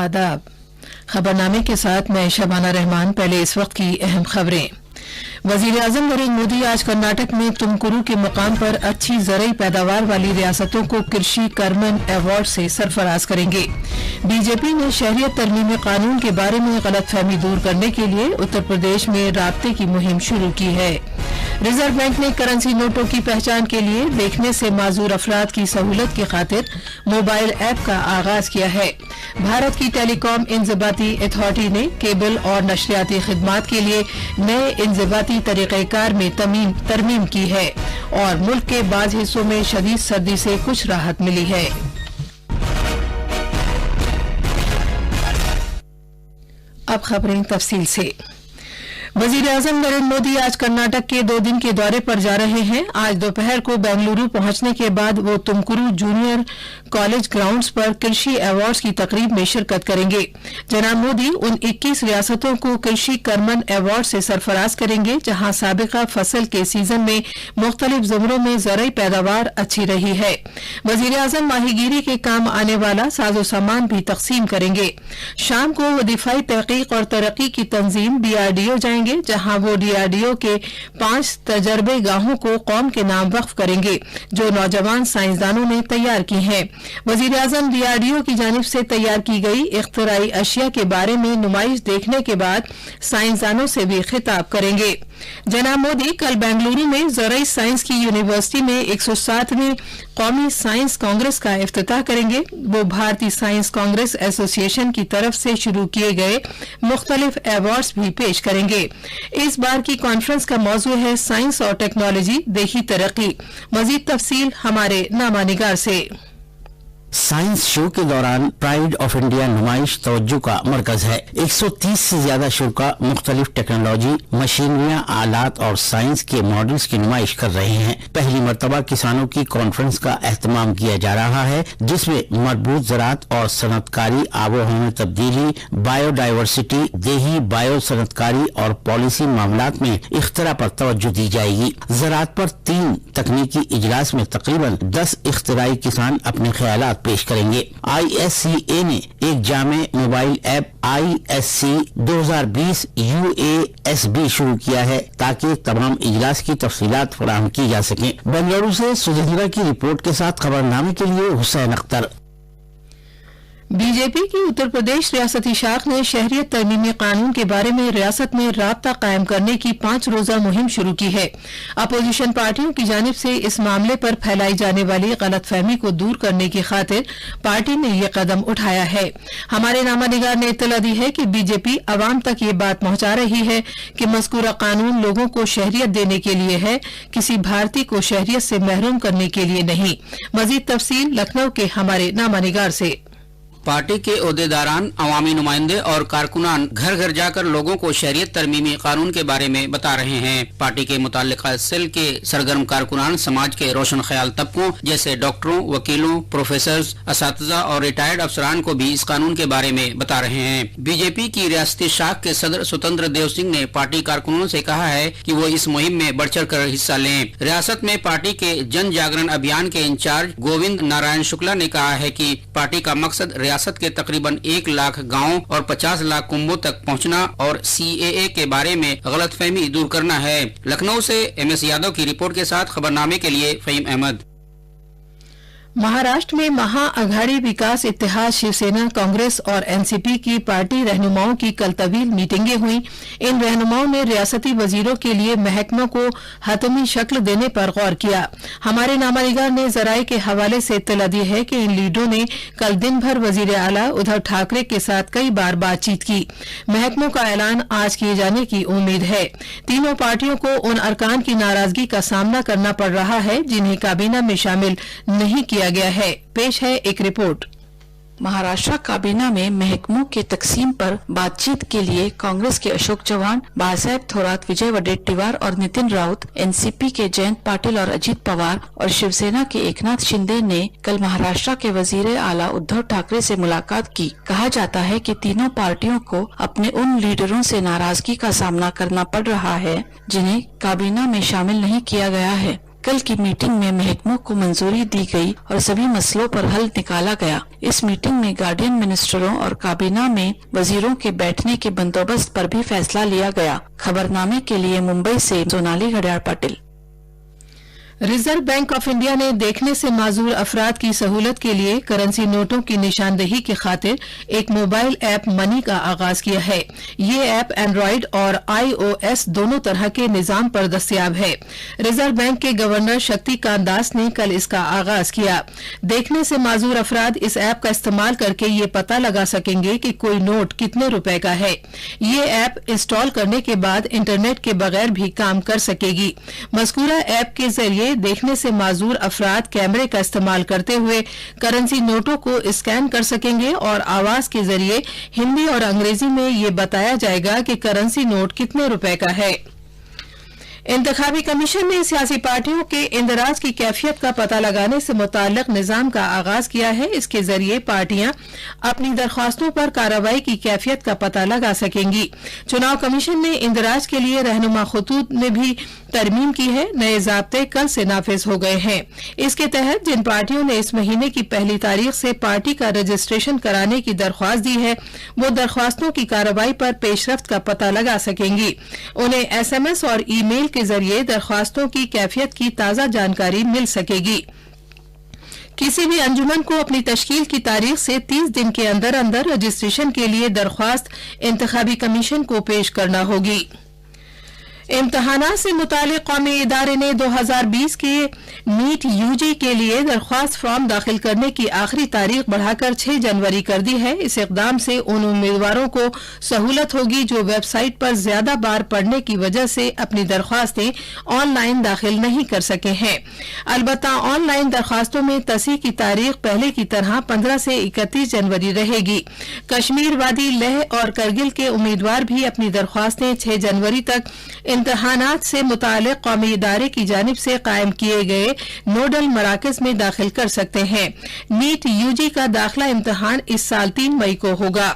आदाब। खबरनामे के साथ मैं शबाना रहमान। पहले इस वक्त की अहम खबरें। वजीर आजम नरेंद्र मोदी आज कर्नाटक में तुमकुरू के मुकाम पर अच्छी ज़रई पैदावार वाली रियासतों को कृषि कर्मन अवार्ड से सरफराज करेंगे। बीजेपी ने शहरियत तरमीमी कानून के बारे में गलतफहमी दूर करने के लिए उत्तर प्रदेश में राब्ते की मुहिम शुरू की है। रिजर्व बैंक ने करेंसी नोटों की पहचान के लिए देखने से माजूर अफराद की सहूलत की खातिर मोबाइल ऐप का आगाज किया है। भारत की टेलीकॉम इंज़िबाती अथॉरिटी ने केबल और नशरियाती खिदमात के लिए नए इंज़िबाती तरीक़ेकार में तरमीम की है और मुल्क के बाज़ हिस्सों में शदीद सर्दी से कुछ राहत मिली है। अब खबरें तफसील से। वजीर आजम नरेंद्र मोदी आज कर्नाटक के 2 दिन के दौरे पर जा रहे हैं। आज दोपहर को बेंगलुरु पहुंचने के बाद वो तुमकुरू जूनियर कॉलेज ग्राउंड्स पर कृषि अवार्ड्स की तकरीब में शिरकत करेंगे। जनाब मोदी उन 21 रियासतों को कृषि कर्मन अवार्ड से सरफराज करेंगे जहां साबिका फसल के सीजन में मुख्तलिफ ज़मरों में ज़रई पैदावार अच्छी रही है। वजीर आजम माहीगीरी के काम आने वाला साजो सामान भी तकसीम करेंगे। शाम को वो दिफाई तहकीक और तरक्की की तंजीम DRDO जाएंगे जहां वो DRDO के 5 तजर्बे गाहों को कौम के नाम वक्फ करेंगे जो नौजवान साइंसदानों ने तैयार की हैं। वजीर आजम DRDO की जानिब से तैयार की गई इख्तराई अशिया के बारे में नुमाइश देखने के बाद साइंसदानों से भी खिताब करेंगे। जनाब मोदी कल बेंगलुरु में ज़रई साइंस की यूनिवर्सिटी में 107वीं कौमी साइंस कांग्रेस का इफ्तिताह करेंगे। वो भारतीय साइंस कांग्रेस एसोसिएशन की तरफ से शुरू किए गए मुख्तलिफ अवार्ड्स भी पेश करेंगे। इस बार की कॉन्फ्रेंस का मौजू है साइंस और टेक्नोलॉजी देखी तरक्की। मजीद तफसील हमारे नामानिगार से। साइंस शो के दौरान प्राइड ऑफ इंडिया नुमाइश तवज्जो का मरकज है। 130 से ज्यादा शो का मुख्तलिफ टेक्नोलॉजी, मशीनरियां, आलात और साइंस के मॉडल्स की नुमाइश कर रहे हैं। पहली मरतबा किसानों की कॉन्फ्रेंस का एहतमाम किया जा रहा है जिसमें मरबूत ज़राअत और सनतकारी, आबोहवा में तब्दीली, बायोडाइवर्सिटी, देही बायो सनतकारी और पॉलिसी मामलात में इख्तरा पर तवज्जो दी जाएगी। ज़राअत पर 3 तकनीकी इजलास में तकरीबन 10 इख्तराई किसान अपने ख्यालात पेश करेंगे। ISCA ने एक जामे मोबाइल ऐप ISC 2020 UASB शुरू किया है ताकि तमाम इजलास की तफसीलात फराहम की जा सकें। बेंगलुरु से सुजहिरा की रिपोर्ट के साथ खबरनामे के लिए हुसैन अख्तर। बीजेपी की उत्तर प्रदेश रियासती शाख ने शहरियत तरमीमी कानून के बारे में रियासत में राब्ता कायम करने की 5 रोजा मुहिम शुरू की है। अपोजिशन पार्टियों की जानिब से इस मामले पर फैलाई जाने वाली गलतफहमी को दूर करने की खातिर पार्टी ने ये कदम उठाया है। हमारे नामानिगार ने इत्तला दी है कि बीजेपी अवाम तक ये बात पहुंचा रही है कि मज़कूरा कानून लोगों को शहरियत देने के लिए है, किसी भारतीय को शहरियत से महरूम करने के लिए नहीं। मजीद तफसील लखनऊ के हमारे नामानिगार से। पार्टी के ओहदेदारान, अवामी नुमाइंदे और कारकुनान घर घर जाकर लोगों को शहरियत तरमीमी कानून के बारे में बता रहे हैं। पार्टी के मुताल्लिका सेल के सरगर्म कारकुनान समाज के रोशन ख्याल तबकों जैसे डॉक्टरों, वकीलों, प्रोफेसर्स, असातिज़ा और रिटायर्ड अफसरान को भी इस कानून के बारे में बता रहे हैं। बीजेपी की रियासती शाख के सदर स्वतंत्र देव सिंह ने पार्टी कारकुनों से कहा है कि वो इस मुहिम में बढ़ चढ़ कर हिस्सा लें। रियासत में पार्टी के जन जागरण अभियान के इंचार्ज गोविंद नारायण शुक्ला ने कहा है कि पार्टी का मकसद रियासत के तकरीबन 1 लाख गांवों और 50 लाख कुंबों तक पहुंचना और CAA के बारे में गलतफहमी दूर करना है। लखनऊ से MS यादव की रिपोर्ट के साथ खबरनामे के लिए फहीम अहमद। महाराष्ट्र में महाअघाड़ी विकास इत्तेहाद, शिवसेना, कांग्रेस और NCP की पार्टी रहनुमाओं की कल तवील मीटिंगें हुई। इन रहनुमाओं ने रियासती वजीरों के लिए महकमों को हतमी शक्ल देने पर गौर किया। हमारे नामानिगार ने जराये के हवाले से इत्तला दी है कि इन लीडरों ने कल दिन भर वजीर आला उद्धव ठाकरे के साथ कई बार बातचीत की। महकमों का ऐलान आज किए जाने की उम्मीद है। तीनों पार्टियों को उन अरकान की नाराजगी का सामना करना पड़ रहा है जिन्हें काबीना में शामिल नहीं किया गया है। पेश है एक रिपोर्ट। महाराष्ट्र काबीना में महकमों के तकसीम पर बातचीत के लिए कांग्रेस के अशोक चव्हाण, बाळासाहेब थोरात, विजय वडेट्टीवार और नितिन राउत, NCP के जयंत पाटिल और अजित पवार और शिवसेना के एकनाथ शिंदे ने कल महाराष्ट्र के वजीर आला उद्धव ठाकरे से मुलाकात की। कहा जाता है कि तीनों पार्टियों को अपने उन लीडरों से नाराजगी का सामना करना पड़ रहा है जिन्हें काबीना में शामिल नहीं किया गया है। कल की मीटिंग में महकमों को मंजूरी दी गई और सभी मसलों पर हल निकाला गया। इस मीटिंग में गार्डियन मिनिस्टरों और काबीना में वजीरों के बैठने के बंदोबस्त पर भी फैसला लिया गया। खबरनामे के लिए मुंबई से सोनाली घड़ियाल Patil. Reserve bank of India ने देखने से माजूर अफराद की सहूलत के लिए करेंसी नोटों की निशानदेही की खातिर एक मोबाइल ऐप मनी का आगाज किया है। ये ऐप एंड्रॉयड और iOS दोनों तरह के निजाम पर दस्तयाब है। रिजर्व बैंक के गवर्नर शक्तिकांत दास ने कल इसका आगाज किया। देखने से माजूर अफराद इस ऐप का इस्तेमाल करके ये पता लगा सकेंगे कि कोई नोट कितने रुपए का है। ये ऐप इंस्टॉल करने के बाद इंटरनेट के बगैर भी काम कर सकेगी। मज़कूरा ऐप के जरिए देखने से माजूर अफराद कैमरे का इस्तेमाल करते हुए करेंसी नोटों को स्कैन कर सकेंगे और आवाज के जरिए हिंदी और अंग्रेजी में ये बताया जाएगा कि करेंसी नोट कितने रुपए का है। इंतखाबी कमीशन ने सियासी पार्टियों के इंदराज की कैफियत का पता लगाने से मुताल्लिक निजाम का आगाज किया है। इसके जरिए पार्टियां अपनी दरख्वास्तों पर कार्रवाई की कैफियत का पता लगा सकेंगी। चुनाव कमीशन ने इंदराज के लिए रहनुमा खतूत में भी तरमीम की है। नए ज़ाब्ते कल से नाफिज हो गए हैं। इसके तहत जिन पार्टियों ने इस महीने की पहली तारीख से पार्टी का रजिस्ट्रेशन कराने की दरख्वास्त दी है वो दरख्वास्तों की कार्रवाई पर पेशरफ्त का पता लगा सकेंगी। उन्हें SMS और ईमेल के जरिए दरख्वास्तों की कैफियत की ताज़ा जानकारी मिल सकेगी। किसी भी अंजुमन को अपनी तश्कील की तारीख से 30 दिन के अंदर अंदर रजिस्ट्रेशन के लिए दरख्वास्त इंतखाबी कमीशन को पेश करना होगी। इम्तहानात से मुतालिक कौमी इदारे ने 2020 के नीट UG के लिए दरख्वास्त फॉर्म दाखिल करने की आखिरी तारीख बढ़ाकर 6 जनवरी कर दी है। इस इकदाम से उन उम्मीदवारों को सहूलत होगी जो वेबसाइट पर ज्यादा बार पढ़ने की वजह से अपनी दरख्वास्तें ऑनलाइन दाखिल नहीं कर सके हैं। अलबत्ता ऑनलाइन दरख्वास्तों में तस्दीक की तारीख पहले की तरह 15 से 31 जनवरी रहेगी। कश्मीर वादी, लेह और करगिल के उम्मीदवार भी अपनी दरख्वास्तें 6 जनवरी तक इम्तहानात से मुतालिक कौमी इदारे की जानिब से कायम किए गए नोडल मराकज में दाखिल कर सकते हैं। नीट UG का दाखिला इम्तहान इस साल 3 मई को होगा।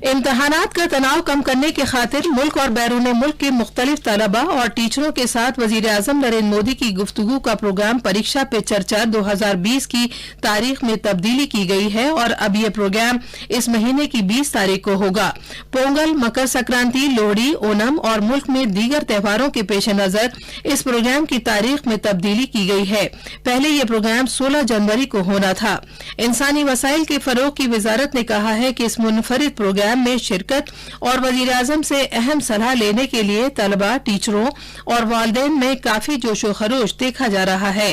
इम्तहानात का तनाव कम करने की खातिर मुल्क और बैरून मुल्क के मुख्तलिफ तलबा और टीचरों के साथ वजीर आजम नरेंद्र मोदी की गुफ्तगू का प्रोग्राम परीक्षा पे चर्चा 2020 की तारीख में तब्दीली की गई है और अब ये प्रोग्राम इस महीने की 20 तारीख को होगा। पोंगल, मकर संक्रांति, लोहड़ी, ओणम और मुल्क में दीगर त्योहारों के पेश नजर इस प्रोग्राम की तारीख में तब्दीली की गई है। पहले ये प्रोग्राम 16 जनवरी को होना था। इंसानी वसाइल के फरोग की वजारत ने कहा है कि इस मुनफरिद प्रोग्राम में शिरकत और वजीर आजम से अहम सलाह लेने के लिए तलबा, टीचरों और वालिदैन में काफी जोशो खरोश देखा जा रहा है।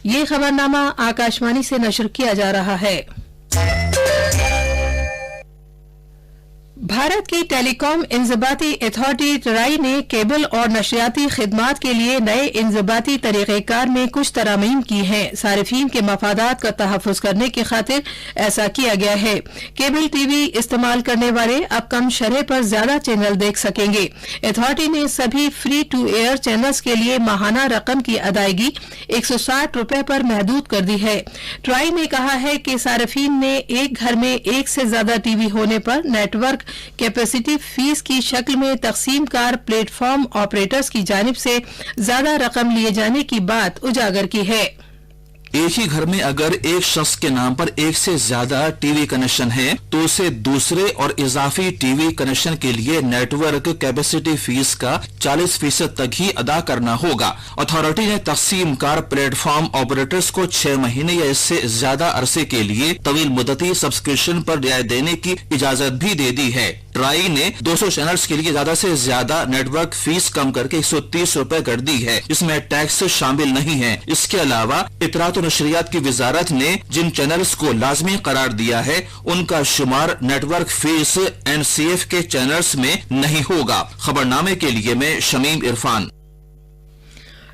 ये खबरनामा आकाशवाणी से नशर किया जा रहा है। भारत की टेलीकॉम इंज़बाती अथॉरिटी ट्राई ने केबल और नशरियाती खिदमात के लिए नए इंज़बाती तरीक़ेकार में कुछ तरमीम की हैं। सारिफीन के मफादात का तहफ़्फ़ुज़ करने की खातिर ऐसा किया गया है। केबल TV इस्तेमाल करने वाले अब कम शरह पर ज्यादा चैनल देख सकेंगे। अथॉरिटी ने सभी फ्री टू एयर चैनल्स के लिए माहाना रकम की अदायगी 160 रुपए पर महदूद कर दी है। ट्राई ने कहा है कि सारिफीन ने एक घर में एक से ज्यादा TV होने पर नेटवर्क कैपेसिटी फीस की शक्ल में तकसीमकार प्लेटफॉर्म ऑपरेटर्स की जानिब से ज्यादा रकम लिए जाने की बात उजागर की है। एक ही घर में अगर एक शख्स के नाम पर एक से ज्यादा टीवी कनेक्शन है तो उसे दूसरे और इजाफी टीवी कनेक्शन के लिए नेटवर्क कैपेसिटी फीस का 40% तक ही अदा करना होगा। अथॉरिटी ने तकसीमकार प्लेटफॉर्म ऑपरेटर्स को 6 महीने या इससे ज्यादा अरसे के लिए तवील मुद्दती सब्सक्रिप्शन पर रियायत देने की इजाजत भी दे दी है। ट्राई ने 200 चैनल्स के लिए ज्यादा से ज्यादा नेटवर्क फीस कम करके 130 रुपए कर दी है। इसमें टैक्स शामिल नहीं है। इसके अलावा इतरात और नशरियात की वजारत ने जिन चैनल्स को लाजमी करार दिया है उनका शुमार नेटवर्क फीस NCF के चैनल्स में नहीं होगा। खबरनामे के लिए मैं शमीम इरफान।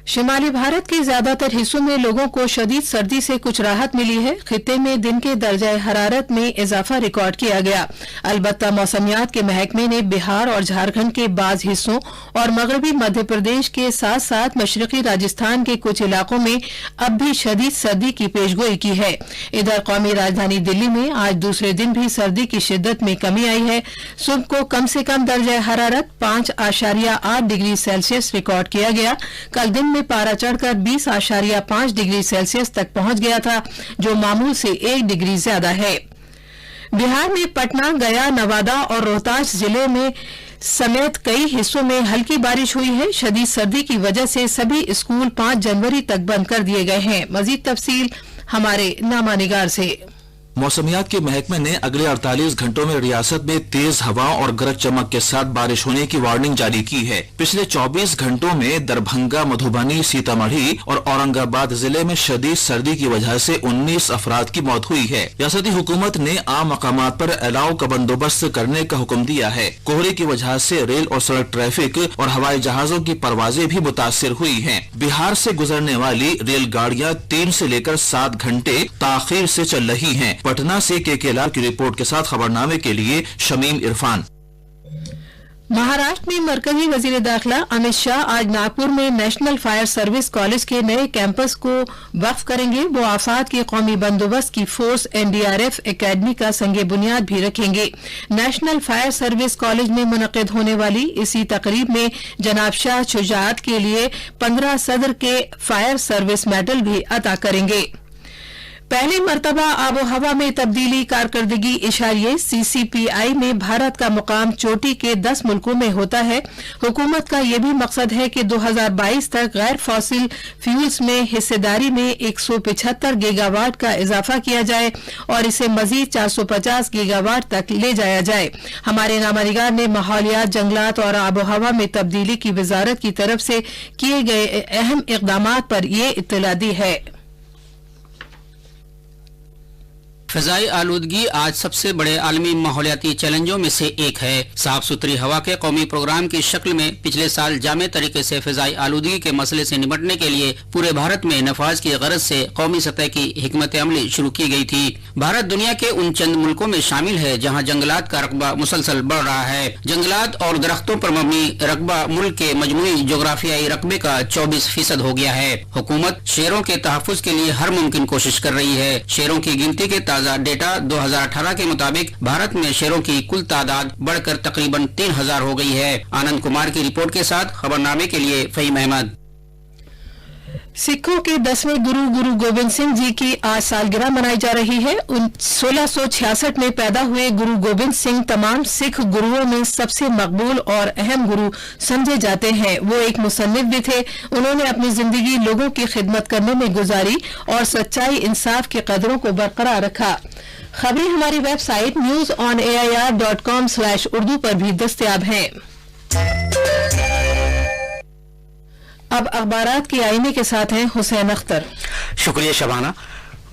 शिमाली भारत के ज्यादातर हिस्सों में लोगों को शदीद सर्दी से कुछ राहत मिली है। खित्ते में दिन के दर्जा हरारत में इजाफा रिकॉर्ड किया गया। अलबत्ता मौसमियात के महकमे ने बिहार और झारखंड के बाज हिस्सों और मगरबी मध्य प्रदेश के साथ साथ मशरकी राजस्थान के कुछ इलाकों में अब भी शदीद सर्दी की पेशगोई की है। इधर कौमी राजधानी दिल्ली में आज दूसरे दिन भी सर्दी की शिद्दत में कमी आई है। सुबह को कम से कम दर्जा हरारत 5.8 डिग्री सेल्सियस रिकॉर्ड किया गया। कल दिन में पारा चढ़कर 20.5 डिग्री सेल्सियस तक पहुंच गया था, जो मामूल से 1 डिग्री ज्यादा है। बिहार में पटना, गया, नवादा और रोहतास जिले में समेत कई हिस्सों में हल्की बारिश हुई है। शदीद सर्दी की वजह से सभी स्कूल 5 जनवरी तक बंद कर दिए गए हैं। मजीद तफसील हमारे नामा निगार से। मौसमियात के महकमे ने अगले 48 घंटों में रियासत में तेज हवाओं और गरज चमक के साथ बारिश होने की वार्निंग जारी की है। पिछले 24 घंटों में दरभंगा, मधुबनी, सीतामढ़ी और औरंगाबाद जिले में शदीद सर्दी की वजह से 19 अफराद की मौत हुई है। रियासती हुकूमत ने आम मकामात पर अलाव का बंदोबस्त करने का हुक्म दिया है। कोहरे की वजह से रेल और सड़क ट्रैफिक और हवाई जहाजों की परवाजें भी मुतासिर हुई हैं। बिहार से गुजरने वाली रेलगाड़ियां 3 से लेकर 7 घंटे ताखीर से चल रही हैं। पटना से के लाल की रिपोर्ट के साथ खबरनामे के लिए शमीम इरफान। महाराष्ट्र में मरकजी वजीर दाखिला अमित शाह आज नागपुर में नेशनल फायर सर्विस कॉलेज के नए कैंपस को वक्फ करेंगे। वो आफात के कौमी बंदोबस्त की फोर्स NDRF एकेडमी का संगे बुनियाद भी रखेंगे। नेशनल फायर सर्विस कॉलेज में मुनक्किद होने वाली इसी तकरीब में जनाब शाह शुजाअत के लिए 15 सदर के फायर सर्विस मेडल भी अता करेंगे। पहली मर्तबा आबो हवा में तब्दीली कारकर्दगी इशारिये CCPI में भारत का मुकाम चोटी के 10 मुल्कों में होता है। हुकूमत का यह भी मकसद है कि 2022 तक गैर फॉसिल फ्यूल्स में हिस्सेदारी में 175 गीगावाट का इजाफा किया जाए और इसे मजीद 450 गीगावाट तक ले जाया जाए। हमारे नामानिगार ने माहौलियात, जंगलात और आबो हवा में तब्दीली की वजारत की तरफ से किए गए अहम इकदामात पर यह इत्तला दी है। फिजाई आलूदगी आज सबसे बड़े आलमी माहौलियाती चैलेंजों में से एक है। साफ सुथरी हवा के कौमी प्रोग्राम की शक्ल में पिछले साल जामे तरीके से फिजाई आलूदगी के मसले से निपटने के लिए पूरे भारत में नफाज की गरज से कौमी सतह की हिकमत अमली शुरू की गई थी। भारत दुनिया के उन चंद मुल्कों में शामिल है जहाँ जंगलात का रकबा मुसलसल बढ़ रहा है। जंगलात और दरख्तों पर मबनी रकबा मुल्क के मजमूई जोग्राफियाई रकबे का 24% हो गया है। हुकूमत शेरों के तहफ्फुज के लिए हर मुमकिन कोशिश कर रही है। शेरों की गिनती के डेटा 2018 के मुताबिक भारत में शेरों की कुल तादाद बढ़कर तकरीबन 3000 हो गई है। आनंद कुमार की रिपोर्ट के साथ खबरनामे के लिए फहीम अहमद। सिखों के 10वें गुरु गोविंद सिंह जी की आज सालगिरह मनाई जा रही है। 1666 में पैदा हुए गुरु गोविंद सिंह तमाम सिख गुरुओं में सबसे मकबूल और अहम गुरु समझे जाते हैं। वो एक मुसन्निफ भी थे। उन्होंने अपनी जिंदगी लोगों की खिदमत करने में गुजारी और सच्चाई, इंसाफ के कदरों को बरकरार रखा। खबरें हमारी वेबसाइट newsonair.com/urdu पर भी दस्तयाब हैं। अब अखबारात की आईने के साथ हैं हुसैन अख्तर। शुक्रिया शबाना।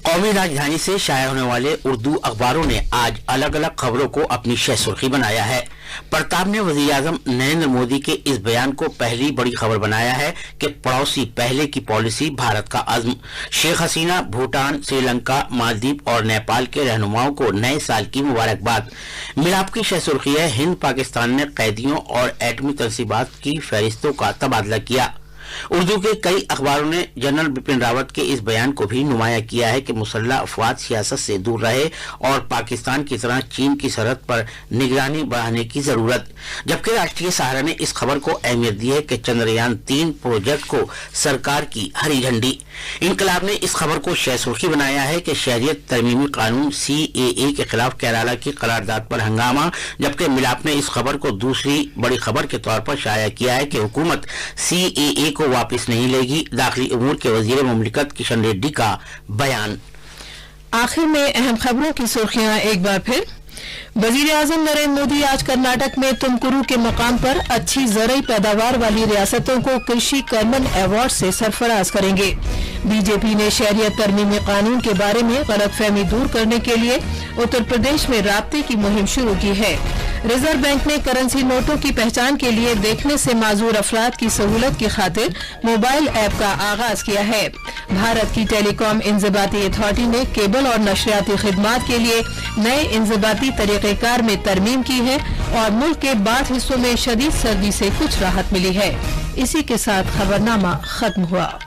कौमी राजधानी से शाया होने वाले उर्दू अखबारों ने आज अलग अलग खबरों को अपनी शह सुर्खी बनाया है। प्रताप ने वजीर आजम नरेंद्र मोदी के इस बयान को पहली बड़ी खबर बनाया है कि पड़ोसी पहले की पॉलिसी, भारत का अज़्म। शेख हसीना भूटान, श्रीलंका, मालदीव और नेपाल के रहनुमाओं को नए साल की मुबारकबाद। मिलाप की शह सुर्खी है, हिंद पाकिस्तान ने कैदियों और एटमी तनसीबात की फहरिस्तों का तबादला किया। उर्दू के कई अखबारों ने जनरल बिपिन रावत के इस बयान को भी नुमाया किया है कि मुसल्लह अफवाद सियासत से दूर रहे और पाकिस्तान की तरह चीन की सरहद पर निगरानी बढ़ाने की जरूरत। जबकि राष्ट्रीय सहारा ने इस खबर को अहमियत दी है कि चंद्रयान 3 प्रोजेक्ट को सरकार की हरी झंडी। इनकलाब ने इस खबर को शह सुर्खी बनाया है कि शहरियत तरमीमी कानून CAA के खिलाफ केराला की करारदाद पर हंगामा। जबकि मिलाप ने इस खबर को दूसरी बड़ी खबर के तौर पर शाया किया है कि हुकूमत CAA को वापस नहीं लेगी। दाखिली उमूर के वजीर मुमलिकत किशन रेड्डी का बयान। आखिर में अहम खबरों की सुर्खियां एक बार फिर। वजीर आजम नरेंद्र मोदी आज कर्नाटक में तुमकुरू के मकाम पर अच्छी ज़रई पैदावार वाली रियासतों को कृषि कर्मन अवार्ड से सरफराज करेंगे। बीजेपी ने शहरियत तरमीमी कानून के बारे में गलतफहमी दूर करने के लिए उत्तर प्रदेश में राब्ते की मुहिम शुरू की है। रिजर्व बैंक ने करेंसी नोटों की पहचान के लिए देखने से माजूर अफराद की सहूलत की खातिर मोबाइल ऐप का आगाज किया है। भारत की टेलीकॉम इंज़िबाती अथॉरिटी ने केबल और नशरियाती खिदमात के लिए नए इंज़िबाती तरीक़ेकार में तरमीम की है और मुल्क के बाद हिस्सों में शदीद सर्दी से कुछ राहत मिली है। इसी के साथ खबरनामा खत्म हुआ।